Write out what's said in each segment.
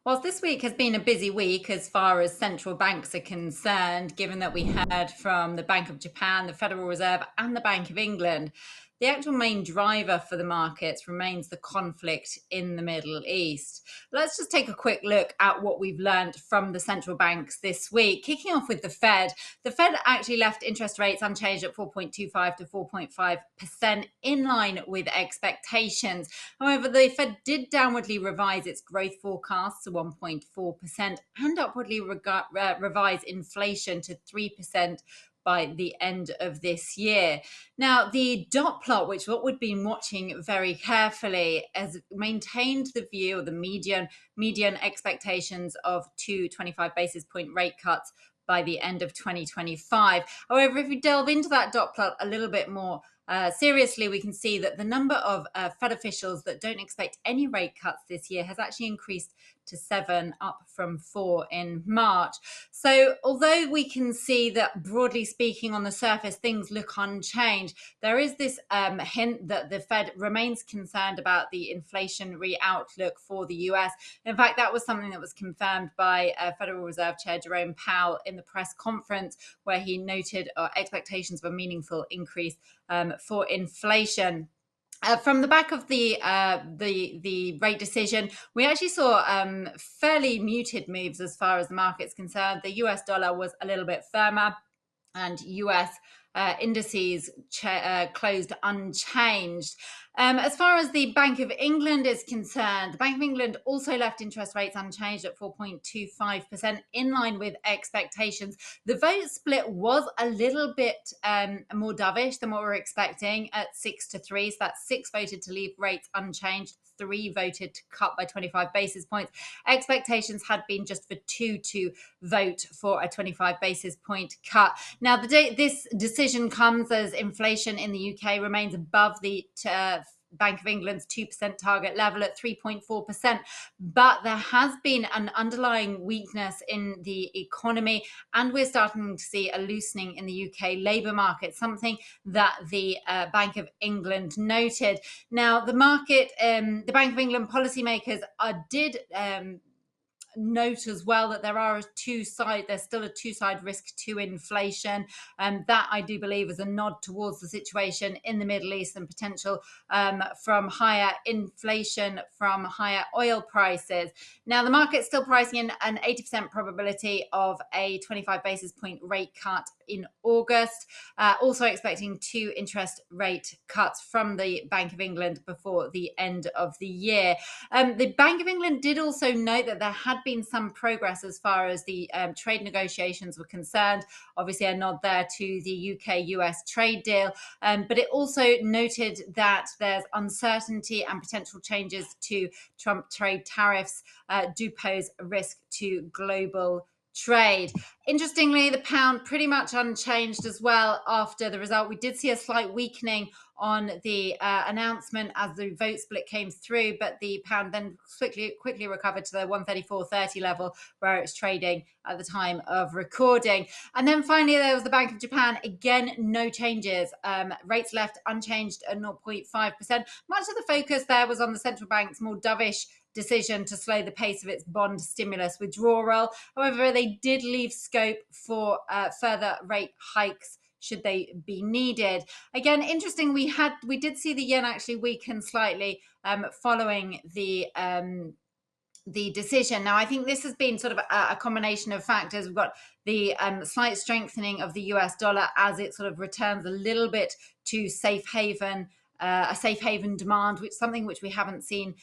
Whilst this week has been a busy week as far as central banks are concerned, given that we heard from the Bank of Japan, the Federal Reserve, and the Bank of England, the actual main driver for the markets remains the conflict in the Middle East. Let's just take a quick look at what we've learned from the central banks this week. Kicking off with the Fed. The Fed actually left interest rates unchanged at 4.25 to 4.5%, in line with expectations. However, the Fed did downwardly revise its growth forecast to 1.4% and upwardly revise inflation to 3% by the end of this year. Now, the dot plot, which what we've been watching very carefully, has maintained the view of the median expectations of 225 basis point rate cuts by the end of 2025. However, if we delve into that dot plot a little bit more seriously, we can see that the number of Fed officials that don't expect any rate cuts this year has actually increased to 7, up from 4 in March. So although we can see that, broadly speaking, on the surface, things look unchanged, there is this hint that the Fed remains concerned about the inflationary outlook for the US. In fact, that was something that was confirmed by Federal Reserve Chair Jerome Powell in the press conference, where he noted expectations of a meaningful increase for inflation. From the back of the rate decision, we actually saw fairly muted moves as far as the market's concerned. The US dollar was a little bit firmer, and US indices closed unchanged. As far as the Bank of England is concerned, the Bank of England also left interest rates unchanged at 4.25%, in line with expectations. The vote split was a little bit more dovish than what we were expecting, at 6-3. So that's 6 voted to leave rates unchanged, 3 voted to cut by 25 basis points. Expectations had been just for 2 to vote for a 25 basis point cut. Now, this decision comes as inflation in the UK remains above the Bank of England's 2% target level at 3.4%. But there has been an underlying weakness in the economy, and we're starting to see a loosening in the UK labour market, something that the Bank of England noted. Now, the market, the Bank of England policymakers did note as well that there's still a two-side risk to inflation, and that, I do believe, is a nod towards the situation in the Middle East and potential from higher inflation from higher oil prices. Now, the market's still pricing in an 80% probability of a 25 basis point rate cut in August, also expecting 2 interest rate cuts from the Bank of England before the end of the year. The Bank of England did also note that there had been some progress as far as the trade negotiations were concerned. Obviously, a nod there to the UK-US trade deal, but it also noted that there's uncertainty and potential changes to Trump trade tariffs do pose a risk to global trade. Interestingly, the pound pretty much unchanged as well after the result. We did see a slight weakening on the announcement as the vote split came through, but the pound then quickly recovered to the 134.30 level where it's trading at the time of recording. And then finally, there was the Bank of Japan. Again, no changes. Rates left unchanged at 0.5%. Much of the focus there was on the central bank's more dovish decision to slow the pace of its bond stimulus withdrawal. However, they did leave scope for further rate hikes should they be needed. Again, interesting, we did see the yen actually weaken slightly following the decision. Now, I think this has been sort of a combination of factors. We've got the slight strengthening of the US dollar as it sort of returns a little bit to a safe haven demand, which is something which we haven't seen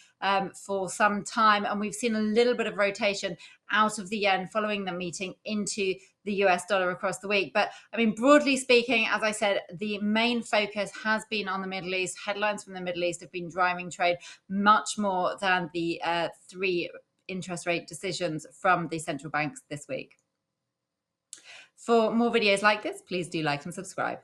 for some time. And we've seen a little bit of rotation out of the yen following the meeting into the US dollar across the week. But I mean, broadly speaking, as I said, the main focus has been on the Middle East. Headlines from the Middle East have been driving trade much more than the 3 interest rate decisions from the central banks this week. For more videos like this, please do like and subscribe.